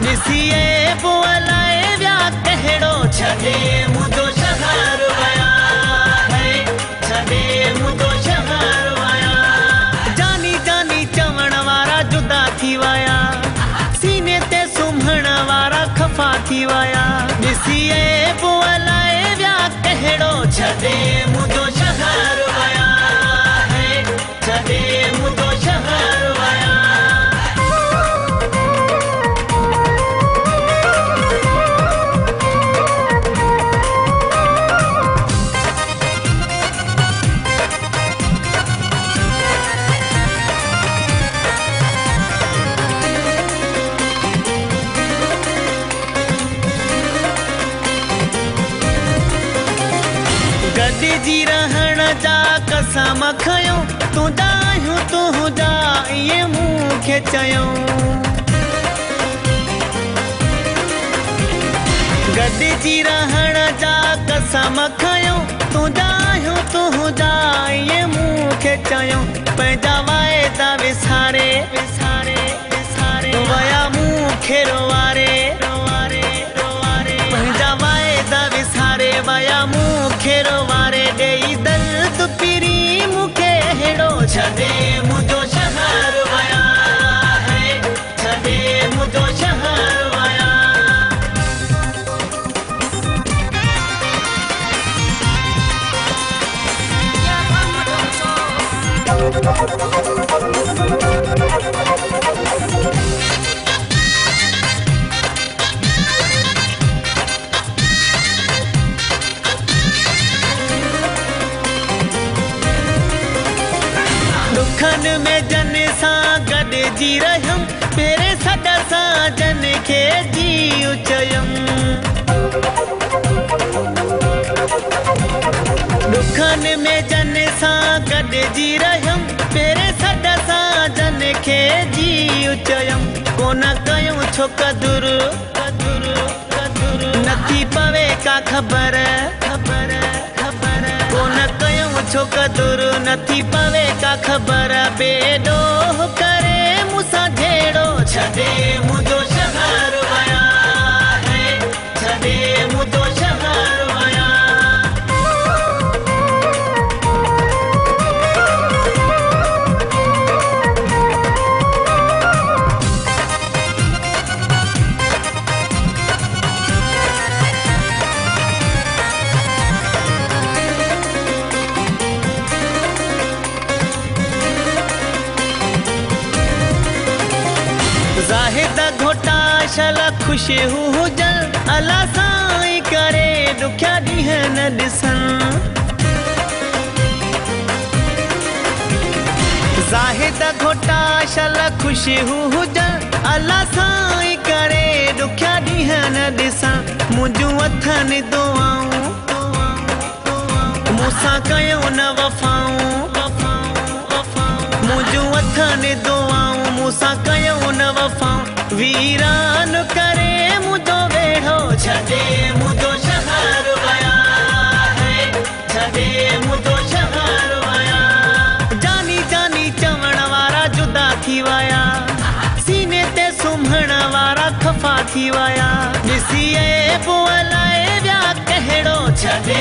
ॾिसिए बुअलाए विया कहिड़ो छॾे मुंहिंजो शहर विया छॾे मुंहिंजो शहर विया जानी जानी चवण वारा जुदा थी विया सीने ते सुम्हण वारा खफ़ा थी विया ॾिसिए बुअलाए विया कहिड़ो छॾे मुंहिंजो शहर विया छॾे मुंहिंजो शहर विया गॾिजी रहण जा कसम खयूं तुंहिंजा आहियूं तुंहिंजा इहे मूंखे चयूं गॾिजी रहण जा कसम खयूं तुंहिंजा आहियूं तुंहिंजा इहे मूंखे चयूं पंहिंजा वाइदा विसारे विसारे विसारे विया मूंखे रोवारे रोवारे रोवारे पंहिंजा वाइदा विसारे विया मूंखे रोवारे ॾेई दर्द पिरी मूंखे अहिड़ो छॾे मुंहिंजो शहर विया छॾे मुंहिंजो शहर विया दुखन में जन सां गॾिजी रहियमि पहिरें सॾ सां जन खे जी चयमि दुखन में जन सां गॾिजी रहियमि पहिरें सॾ सां जन खे जी चयमि कोन कयूं छो कदुर कदुर कदुर नथी पवे का ख़बर ख़बर ख़बर कोन कयूं छो कदुर नथी पवे का ख़बर बेॾोह करे मूंसां जहिड़ो छॾे मुंहिंजो शहर विया छॾे मुंहिंजो शहर विया ज़ाहिद घोटा शल ख़ुशि हुजनि अलाह साईं करे ॾुखिया ॾींहं न ॾिसनि ज़ाहिद घोटा शल ख़ुशि हुजनि अलाह साईं करे ॾुखिया ॾींहं न ॾिसनि मुंहिंजूं अथनि दुआऊं मूंसां कयूं न वफ़ाऊं मुंहिंजूं अथनि दुआऊं मूंसां कयूं न वफ़ाऊं वीरान करे मुंहिंजो वेढ़ो छॾे मुंहिंजो शहर विया छॾे मुंहिंजो शहर विया जानी जानी चवण वारा जुदा थी विया सीने ते सुम्हण वारा खफ़ा थी विया ॾिसिए बुअलाए विया कहिड़ो छॾे